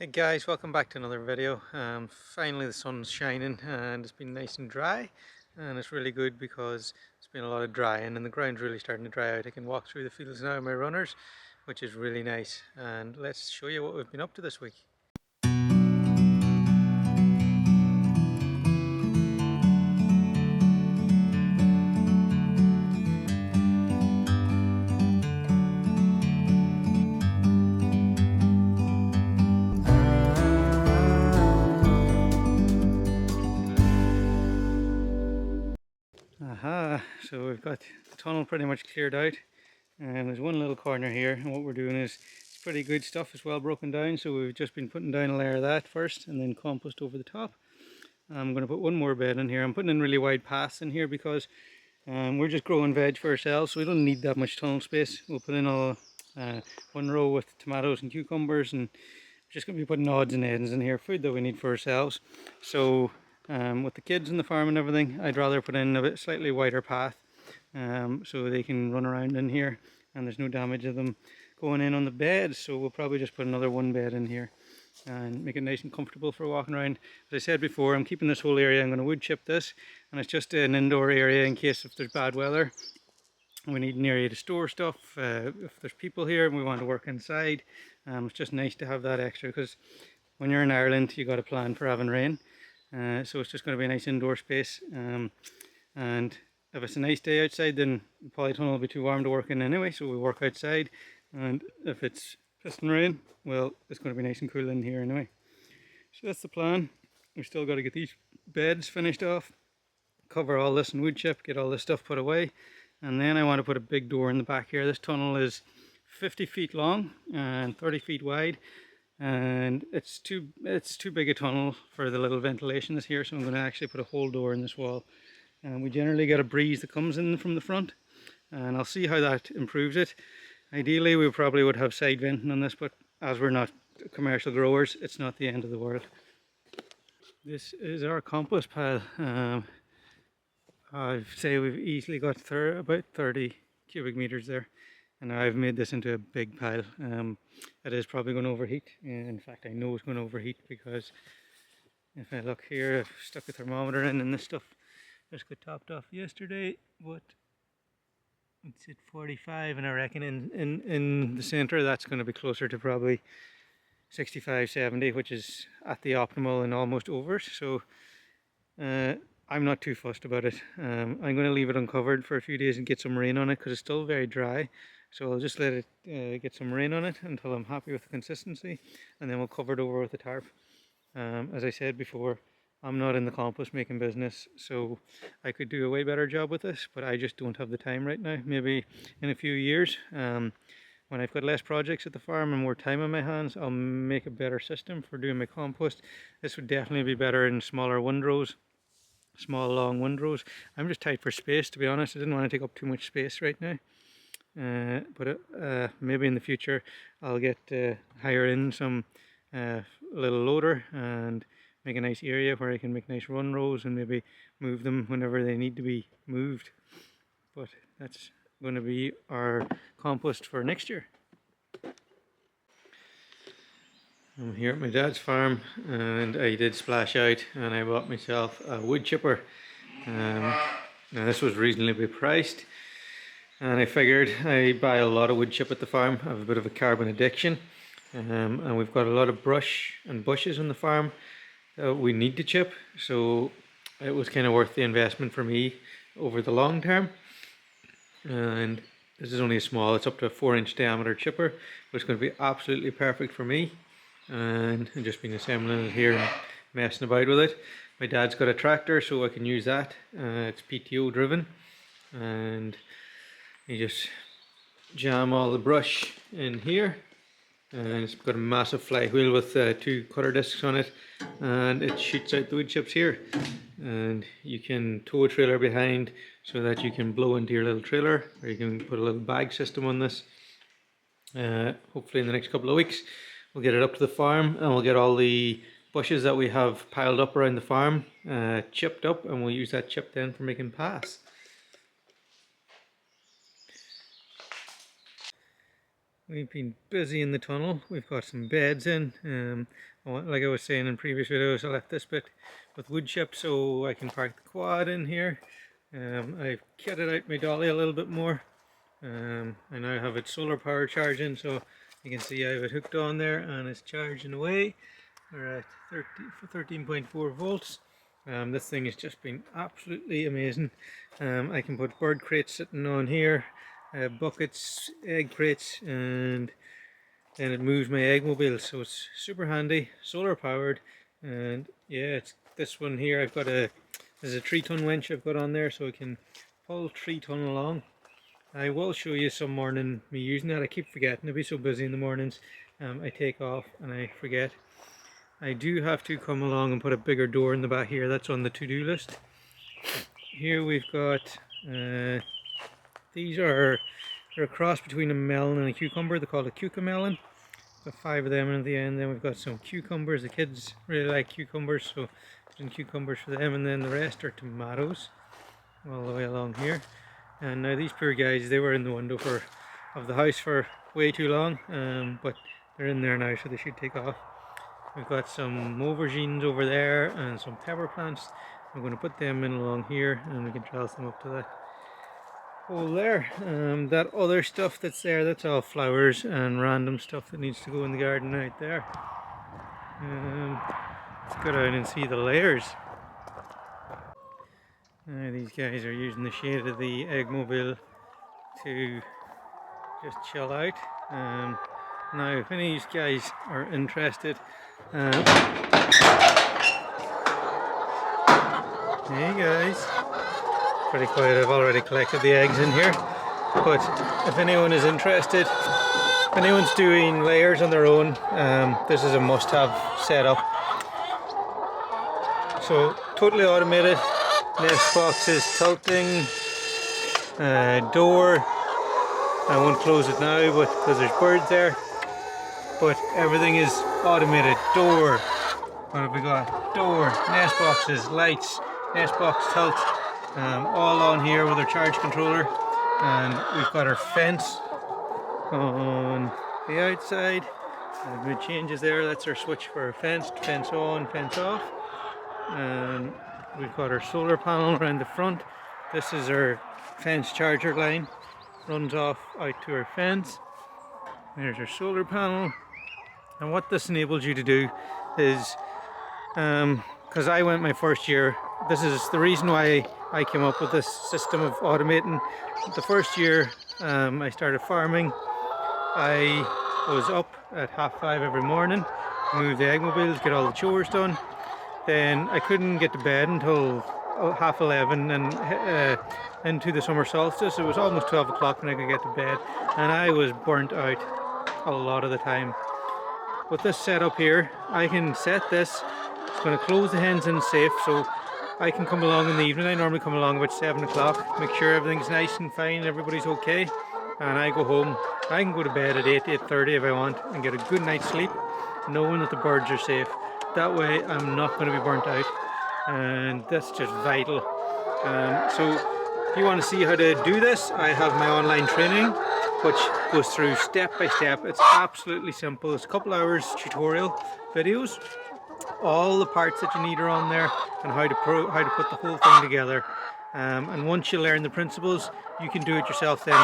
Hey guys, welcome back to another video. Finally the sun's shining and it's been nice and dry, and it's really good because it's been a lot of drying and the ground's really starting to dry out. I can walk through the fields now in my runners, which is really nice. And let's show you what we've been up to this week. Aha, so we've got the tunnel pretty much cleared out, and there's one little corner here, and what we're doing is it's pretty good stuff. It's well broken down, so we've just been putting down a layer of that first and then compost over the top. I'm going to put one more bed in here. I'm putting in really wide paths in here because we're just growing veg for ourselves, so we don't need that much tunnel space. We'll put in one row with tomatoes and cucumbers, and we're just going to be putting odds and ends in here, food that we need for ourselves. So with the kids in the farm and everything, I'd rather put in a bit slightly wider path so they can run around in here and there's no damage of them going in on the bed. So we'll probably just put another one bed in here and make it nice and comfortable for walking around. As I said before, I'm keeping this whole area. I'm going to wood chip this, and it's just an indoor area in case if there's bad weather we need an area to store stuff. If there's people here and we want to work inside, it's just nice to have that extra, because when you're in Ireland you got to plan for having rain. So it's just going to be a nice indoor space, and if it's a nice day outside, then the Polytunnel will be too warm to work in anyway, so we work outside. And if it's pissing rain, well, it's going to be nice and cool in here anyway. So that's the plan. We've still got to get these beds finished off, cover all this in wood chip, get all this stuff put away, and then I want to put a big door in the back here. This tunnel is 50 feet long and 30 feet wide, and it's too big a tunnel for the little ventilation that's here, so I'm going to actually put a whole door in this wall. And we generally get a breeze that comes in from the front, and I'll see how that improves it. Ideally we probably would have side venting on this, but as we're not commercial growers, it's not the end of the world. This is our compost pile. I'd say we've easily got about 30 cubic meters there, and I've made this into a big pile. It is probably going to overheat. In fact, I know it's going to overheat, because if I look here, I've stuck a thermometer in, and this stuff just got topped off yesterday, but it's at 45, and I reckon in the center that's going to be closer to probably 65, 70, which is at the optimal and almost over. So I'm not too fussed about it. I'm going to leave it uncovered for a few days and get some rain on it, because it's still very dry. So I'll just let it get some rain on it until I'm happy with the consistency, and then we'll cover it over with a tarp. As I said before, I'm not in the compost making business, so I could do a way better job with this, but I just don't have the time right now. Maybe in a few years, when I've got less projects at the farm and more time on my hands, I'll make a better system for doing my compost. This would definitely be better in smaller windrows, small long windrows. I'm just tight for space, to be honest. I didn't want to take up too much space right now. But maybe in the future I'll get hire in some little loader and make a nice area where I can make nice run rows and maybe move them whenever they need to be moved. But that's going to be our compost for next year. I'm here at my dad's farm, and I did splash out and I bought myself a wood chipper. Now this was reasonably priced, and I figured I buy a lot of wood chip at the farm. I have a bit of a carbon addiction, and we've got a lot of brush and bushes on the farm we need to chip, so it was kind of worth the investment for me over the long term. And this is only a small, it's up to a 4-inch diameter chipper, but it's going to be absolutely perfect for me. And I've just been assembling it here and messing about with it. My dad's got a tractor, so I can use that. It's PTO driven, and you just jam all the brush in here, and it's got a massive flywheel with 2 cutter discs on it, and it shoots out the wood chips here, and you can tow a trailer behind so that you can blow into your little trailer, or you can put a little bag system on this. Hopefully in the next couple of weeks we'll get it up to the farm, and we'll get all the bushes that we have piled up around the farm chipped up, and we'll use that chip then for making paths. We've been busy in the tunnel. We've got some beds in. Like I was saying in previous videos, I left this bit with wood chips so I can park the quad in here. I've kitted out my dolly a little bit more. I now have it solar power charging, so you can see I have it hooked on there and it's charging away. We're at 13.4 volts. This thing has just been absolutely amazing. I can put bird crates sitting on here, buckets, egg crates, and then it moves my egg mobile, so it's super handy, solar powered. And yeah, it's this one here. There's a 3-ton winch I've got on there, so I can pull 3-ton along. I will show you some morning me using that. I keep forgetting. I'll be so busy in the mornings. I take off and I forget. I do have to come along and put a bigger door in the back here. That's on the to-do list. Here we've got they're a cross between a melon and a cucumber. They're called a cucamelon. Got 5 of them in at the end. Then we've got some cucumbers. The kids really like cucumbers, so some cucumbers for them, and then the rest are tomatoes all the way along here. And now these poor guys, they were in the window of the house for way too long, but they're in there now, so they should take off. We've got some aubergines over there and some pepper plants. I'm going to put them in along here, and we can trellis them up to that hole there. That other stuff that's there, that's all flowers and random stuff that needs to go in the garden out there. Let's go down and see the layers. These guys are using the shade of the egg mobile to just chill out. Now if any of these guys are interested, hey guys, pretty quiet. I've already collected the eggs in here, but if anyone is interested, if anyone's doing layers on their own, this is a must-have setup. So totally automated, nest boxes, tilting, door. I won't close it now, but because there's birds there. But everything is automated. Door. What have we got? Door, nest boxes, lights, nest box tilt, all on here with our charge controller. And we've got our fence on the outside. I've made changes there. That's our switch for our fence on, fence off. And we've got our solar panel around the front. This is our fence charger line. Runs off out to our fence. There's our solar panel. And what this enables you to do is, because I went my first year, this is the reason why I came up with this system of automating. The first year I started farming, I was up at 5:30 every morning, move the egg mobiles, get all the chores done. Then I couldn't get to bed until 11:30 and into the summer solstice. It was almost 12 o'clock when I could get to bed, and I was burnt out a lot of the time. With this setup here, I can set this. It's going to close the hens in safe, so I can come along in the evening. I normally come along about 7 o'clock, make sure everything's nice and fine, everybody's okay, and I go home. I can go to bed at 8:30 if I want and get a good night's sleep, knowing that the birds are safe. That way I'm not going to be burnt out, and that's just vital. So if you want to see how to do this, I have my online training which goes through step by step. It's absolutely simple. It's a couple hours tutorial videos. All the parts that you need are on there, and how to put the whole thing together. And once you learn the principles, you can do it yourself. Then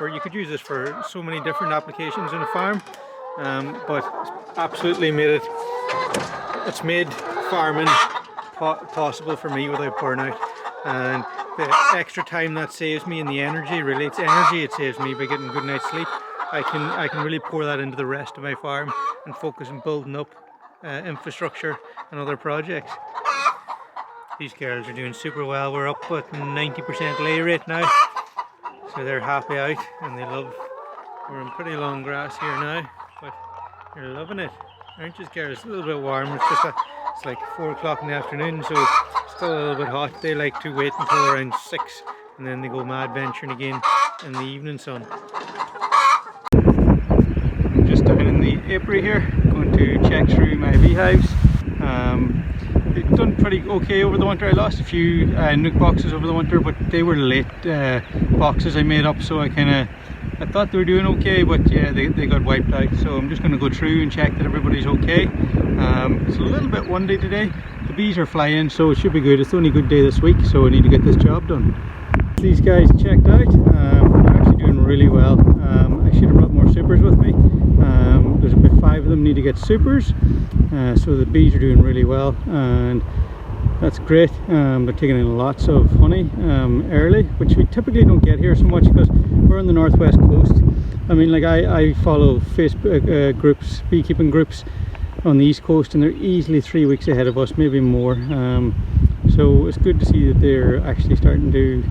you could use this for so many different applications in a farm. But absolutely it's made farming possible for me without burnout. And the extra time that saves me, and the energy, really it's energy it saves me by getting a good night's sleep. I can really pour that into the rest of my farm and focus on building up infrastructure and other projects. These girls are doing super well. We're up at 90% lay rate now, so they're happy out, and we're in pretty long grass here now, but they're loving it, aren't you girls? It's a little bit warm. It's like 4 o'clock in the afternoon, so still a little bit hot. They like to wait until around 6, and then they go mad venturing again in the evening sun. I'm just down in the apiary here, going to check through my beehives. They've done pretty okay over the winter. I lost a few nook boxes over the winter, but they were late boxes I made up, so I kind of I thought they were doing okay, but yeah, they got wiped out. So I'm just going to go through and check that everybody's okay. It's a little bit windy today. The bees are flying, so it should be good. It's the only good day this week, so I need to get this job done. These guys checked out. They're actually doing really well. I should have brought more supers with me. There's about 5 of them need to get supers, so the bees are doing really well, and that's great. They're taking in lots of honey early, which we typically don't get here so much because we're on the northwest coast. I mean, like I follow Facebook groups, beekeeping groups on the east coast, and they're easily 3 weeks ahead of us, maybe more. So it's good to see that they're actually starting to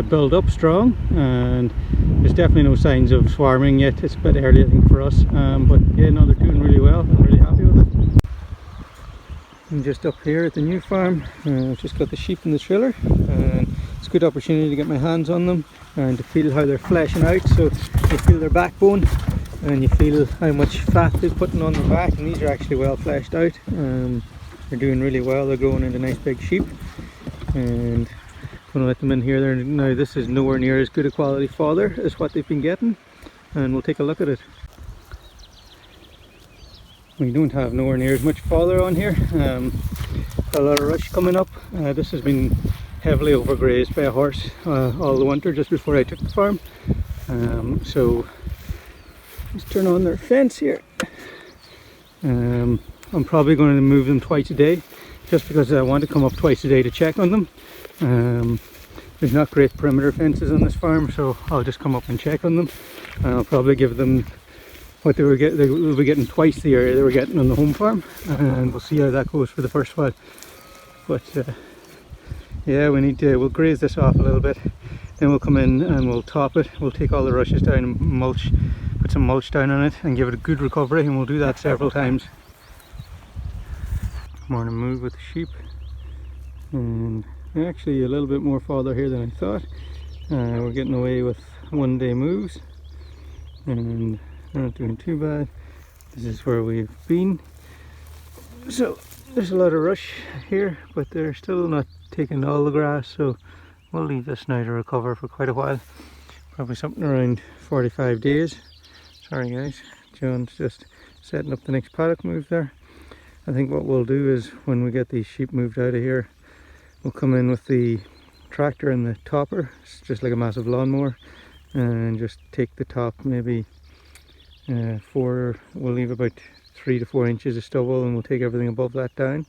build up strong, and there's definitely no signs of swarming yet. It's a bit early, I think, for us, but yeah, no, they're doing really well. I'm really happy with it. I'm just up here at the new farm. I've just got the sheep in the trailer, and it's a good opportunity to get my hands on them and to feel how they're fleshing out. So you feel their backbone and you feel how much fat they're putting on their back, and these are actually well fleshed out. They're doing really well. They're growing into nice big sheep, and I'm going to let them in here. Now this is nowhere near as good a quality fodder as what they've been getting, and we'll take a look at it. We don't have nowhere near as much fodder on here. A lot of rush coming up. This has been heavily overgrazed by a horse all the winter just before I took the farm. So let's turn on their fence here. I'm probably going to move them twice a day, just because I want to come up twice a day to check on them. There's not great perimeter fences on this farm, so I'll just come up and check on them. I'll probably give them what they will be getting twice the area they were getting on the home farm, and we'll see how that goes for the first while. But yeah, we'll graze this off a little bit, then we'll come in and we'll top it. We'll take all the rushes down and mulch, put some mulch down on it and give it a good recovery, and we'll do that several times. Morning move with the sheep, and actually a little bit more fodder here than I thought. We're getting away with 1 day moves, and we're not doing too bad. This is where we've been. So there's a lot of rush here, but they're still not taking all the grass, so we'll leave this now to recover for quite a while. Probably something around 45 days. Sorry guys, John's just setting up the next paddock move there. I think what we'll do is, when we get these sheep moved out of here, we'll come in with the tractor and the topper. It's just like a massive lawnmower, and just take the top maybe we'll leave about 3 to 4 inches of stubble, and we'll take everything above that down,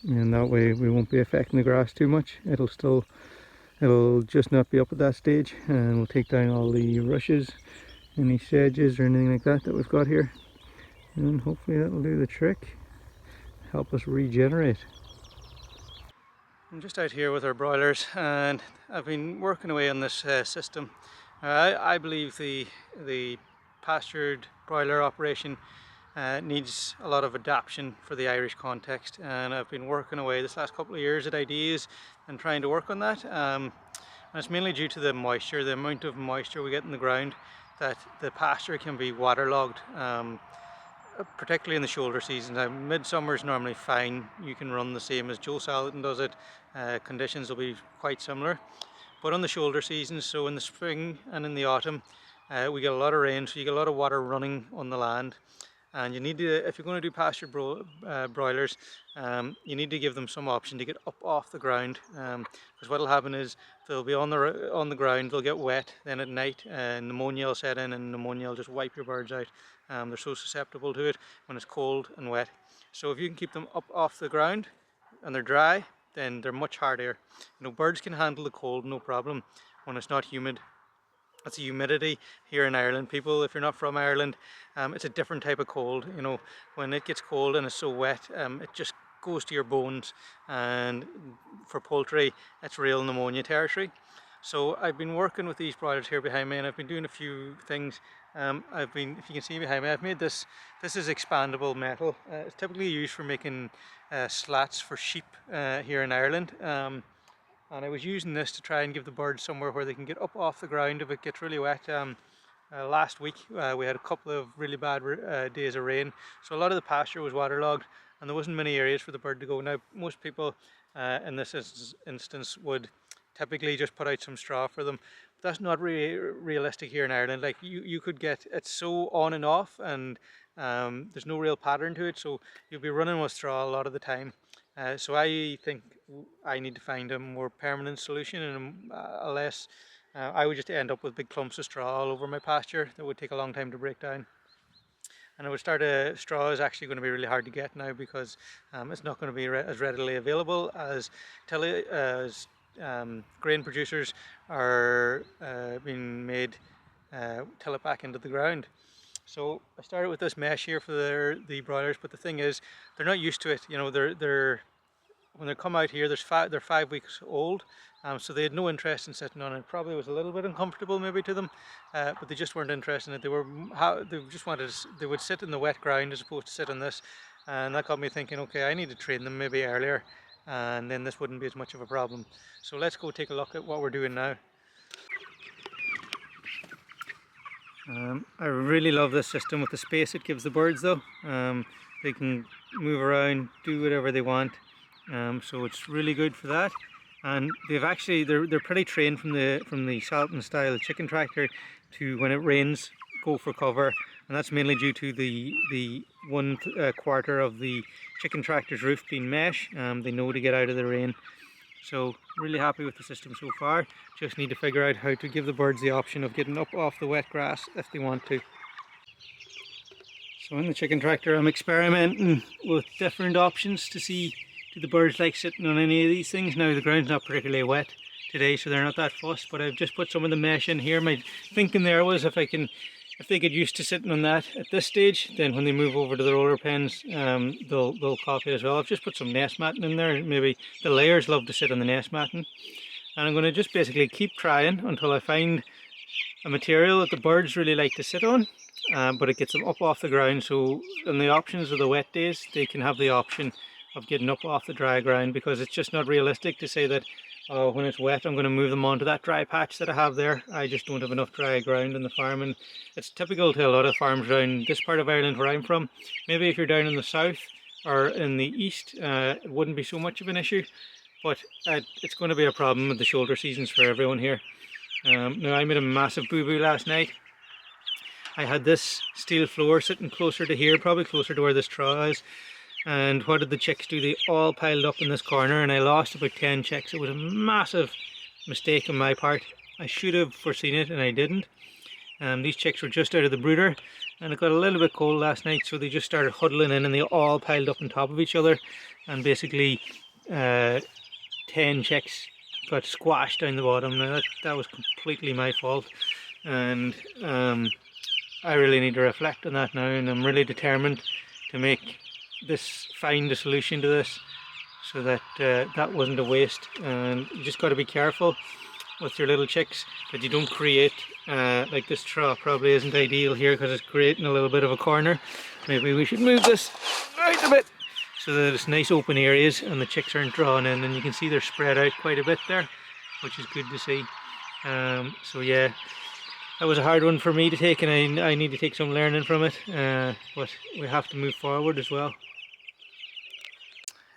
and that way we won't be affecting the grass too much. It'll just not be up at that stage, and we'll take down all the rushes, any sedges or anything like that we've got here, and hopefully that'll do the trick, help us regenerate. I'm just out here with our broilers, and I've been working away on this system. I believe the pastured broiler operation needs a lot of adaptation for the Irish context, and I've been working away this last couple of years at ideas and trying to work on that. And it's mainly due to the moisture, the amount of moisture we get in the ground, that the pasture can be waterlogged, particularly in the shoulder season. Now, midsummer is normally fine. You can run the same as Joe Salatin does it. Conditions will be quite similar. But on the shoulder seasons, so in the spring and in the autumn, we get a lot of rain, so you get a lot of water running on the land. And you need to, if you're going to do pasture broilers, you need to give them some option to get up off the ground, because what will happen is they'll be on the ground, they'll get wet, then at night pneumonia will set in, and pneumonia will just wipe your birds out. They're so susceptible to it when it's cold and wet. So if you can keep them up off the ground and they're dry, then they're much hardier. You know, birds can handle the cold no problem when it's not humid. It's the humidity here in Ireland. People, if you're not from Ireland, it's a different type of cold. You know, when it gets cold and it's so wet, it just goes to your bones, and for poultry it's real pneumonia territory. So I've been working with these broilers here behind me, and I've been doing a few things. if you can see behind me, I've made this is expandable metal. It's typically used for making slats for sheep here in Ireland. And I was using this to try and give the birds somewhere where they can get up off the ground if it gets really wet. Last week we had a couple of really bad days of rain, so a lot of the pasture was waterlogged and there wasn't many areas for the bird to go. Now most people in this instance would typically just put out some straw for them. that's not really realistic here in Ireland. Like you could get it's so on and off, and there's no real pattern to it, so you'll be running with straw a lot of the time. So I think I need to find a more permanent solution, and a less. I would just end up with big clumps of straw all over my pasture that would take a long time to break down. And I would start straw is actually going to be really hard to get now because it's not going to be as readily available as grain producers are being made till it back into the ground. So I started with this mesh here for the broilers, but the thing is, they're not used to it. You know, they're when they come out here, they're 5 weeks old, so they had no interest in sitting on it. Probably was a little bit uncomfortable maybe to them, but they just weren't interested in it. They just wanted they would sit in the wet ground as opposed to sit on this, and that got me thinking. Okay, I need to train them maybe earlier, and then this wouldn't be as much of a problem. So let's go take a look at what we're doing now. I really love this system with the space it gives the birds though. They can move around, do whatever they want, so it's really good for that. And they're pretty trained from the Salton style chicken tractor to, when it rains, go for cover, and that's mainly due to the one quarter of the chicken tractor's roof being mesh. They know to get out of the rain. So really happy with the system so far. Just need to figure out how to give the birds the option of getting up off the wet grass if they want to. So in the chicken tractor I'm experimenting with different options to see, do the birds like sitting on any of these things. Now the ground's not particularly wet today, so they're not that fussed, but I've just put some of the mesh in here. My thinking there was if they get used to sitting on that at this stage, then when they move over to the roller pens, they'll copy it as well. I've just put some nest matting in there. Maybe the layers love to sit on the nest matting. And I'm going to just basically keep trying until I find a material that the birds really like to sit on, but it gets them up off the ground. So in the options of the wet days, they can have the option of getting up off the dry ground, because it's just not realistic to say that when it's wet I'm going to move them onto that dry patch that I have there. I just don't have enough dry ground in the farm, and it's typical to a lot of farms around this part of Ireland where I'm from. Maybe if you're down in the south or in the east, it wouldn't be so much of an issue, but it's going to be a problem with the shoulder seasons for everyone here. Now I made a massive boo-boo last night. I had this steel floor sitting closer to here, probably closer to where this straw is. And what did the chicks do? They all piled up in this corner, and I lost about 10 chicks. It was a massive mistake on my part. I should have foreseen it, and I didn't. These chicks were just out of the brooder, and it got a little bit cold last night, so they just started huddling in, and they all piled up on top of each other. And basically, 10 chicks got squashed down the bottom. Now that was completely my fault, and I really need to reflect on that now, and I'm really determined to find a solution to this, so that that wasn't a waste. And you just got to be careful with your little chicks that you don't create like this straw probably isn't ideal here because it's creating a little bit of a corner. Maybe we should move this out a bit so that it's nice open areas and the chicks aren't drawn in, and you can see they're spread out quite a bit there, which is good to see. So yeah, that was a hard one for me to take, and I need to take some learning from it, but we have to move forward as well.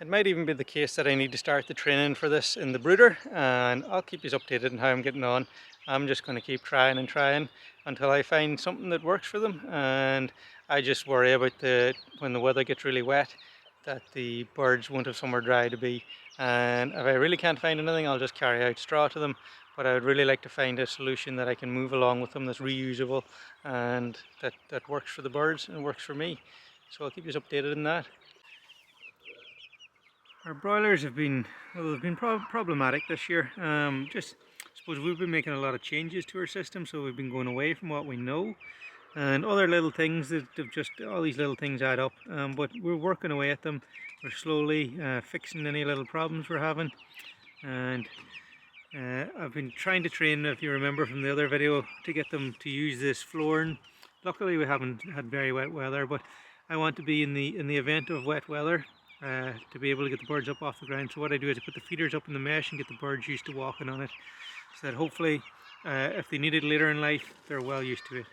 It might even be the case that I need to start the training for this in the brooder, and I'll keep you updated on how I'm getting on. I'm just going to keep trying and trying until I find something that works for them, and I just worry about when the weather gets really wet, that the birds won't have somewhere dry to be. And if I really can't find anything, I'll just carry out straw to them. But I would really like to find a solution that I can move along with them that's reusable and that works for the birds and works for me. So I'll keep you updated on that. Our broilers have been, well, they've been problematic this year. Just I suppose we've been making a lot of changes to our system, so we've been going away from what we know, and other little things that have just, all these little things add up. But we're working away at them. We're slowly fixing any little problems we're having, and I've been trying to train, if you remember from the other video, to get them to use this flooring. Luckily we haven't had very wet weather, but I want to be in the event of wet weather, to be able to get the birds up off the ground. So what I do is I put the feeders up in the mesh and get the birds used to walking on it, so that hopefully if they need it later in life, they're well used to it.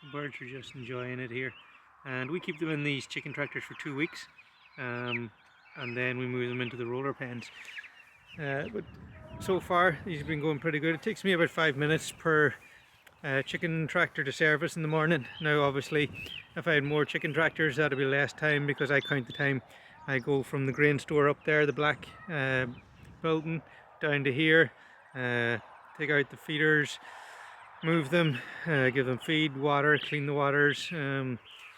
The birds are just enjoying it here, and we keep them in these chicken tractors for 2 weeks, and then we move them into the roller pens. But so far these have been going pretty good. It takes me about 5 minutes per chicken tractor to service in the morning. Now obviously if I had more chicken tractors that'd be less time, because I count the time I go from the grain store up there, the black building, down to here, take out the feeders, move them, give them feed, water, clean the waters.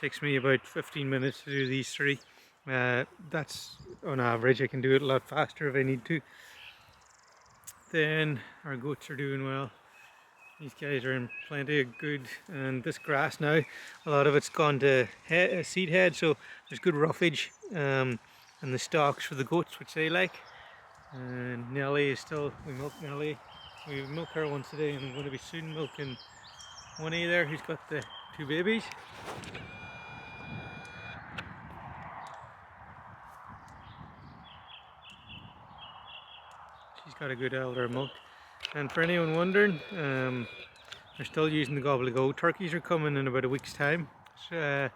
Takes me about 15 minutes to do these 3. That's on average. I can do it a lot faster if I need to. Then our goats are doing well. These guys are in plenty of good, and this grass now, a lot of it's gone to seed head, so there's good roughage, and the stalks for the goats, which they like. And Nelly is still, we milk Nelly. We milk her once a day, and I'm going to be soon milking Winnie there, who's got the 2 babies. She's got a good elder milk. And for anyone wondering, they're still using the gobbledygook. Turkeys are coming in about a week's time. So,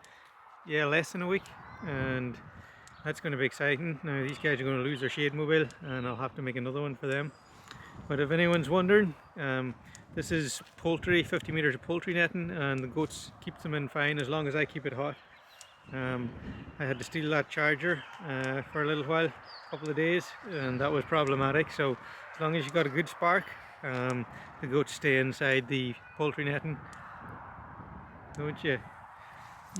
yeah, less than a week, and that's going to be exciting. Now these guys are going to lose their shade mobile, and I'll have to make another one for them. But if anyone's wondering, this is poultry, 50 meters of poultry netting, and the goats keep them in fine as long as I keep it hot. I had to steal that charger for a little while, a couple of days, and that was problematic. So as long as you got a good spark, the goats stay inside the poultry netting. Don't you?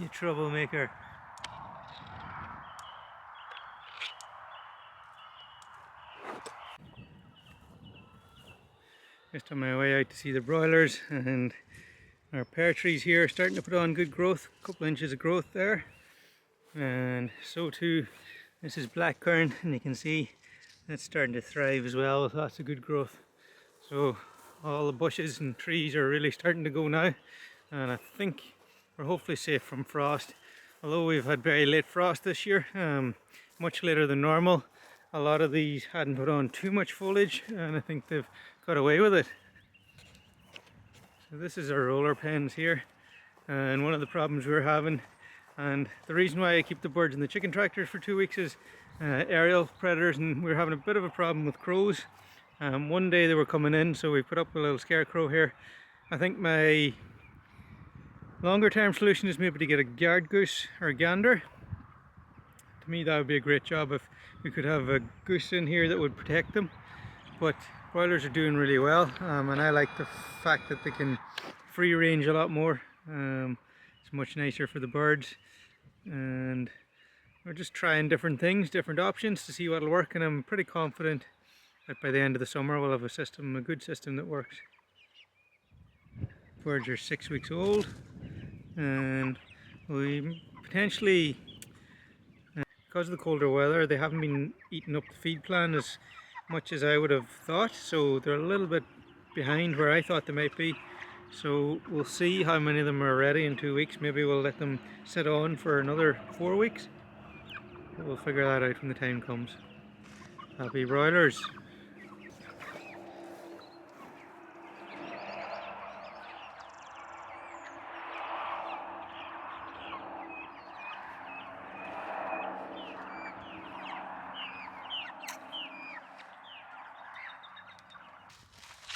You troublemaker. Just on my way out to see the broilers, and our pear trees here are starting to put on good growth, a couple inches of growth there. And so too, this is blackcurrant, and you can see that's starting to thrive as well with lots of good growth. So all the bushes and trees are really starting to go now, and I think we're hopefully safe from frost. Although we've had very late frost this year, much later than normal. A lot of these hadn't put on too much foliage, and I think they've got away with it. So this is our roller pens here, and one of the problems we're having, and the reason why I keep the birds in the chicken tractors for 2 weeks, is aerial predators, and we're having a bit of a problem with crows. One day they were coming in, so we put up a little scarecrow here. I think my longer term solution is maybe to get a yard goose or a gander. To me that would be a great job if we could have a goose in here that would protect them. But broilers are doing really well, and I like the fact that they can free range a lot more. It's much nicer for the birds, and we're just trying different things, different options to see what'll work, and I'm pretty confident that by the end of the summer we'll have a system, a good system that works. Birds are 6 weeks old, and we potentially, because of the colder weather, they haven't been eating up the feed plan as much as I would have thought, so they're a little bit behind where I thought they might be. So we'll see how many of them are ready in 2 weeks. Maybe we'll let them sit on for another 4 weeks. We'll figure that out when the time comes. Happy broilers.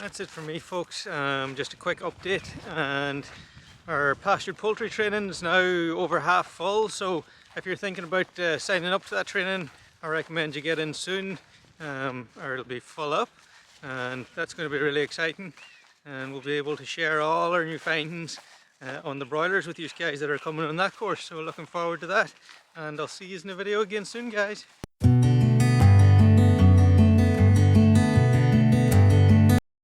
That's it for me, folks. Just a quick update, and our pastured poultry training is now over half full, so if you're thinking about signing up to that training, I recommend you get in soon, or it'll be full up, and that's going to be really exciting, and we'll be able to share all our new findings on the broilers with you guys that are coming on that course. So looking forward to that, and I'll see you in the video again soon, guys.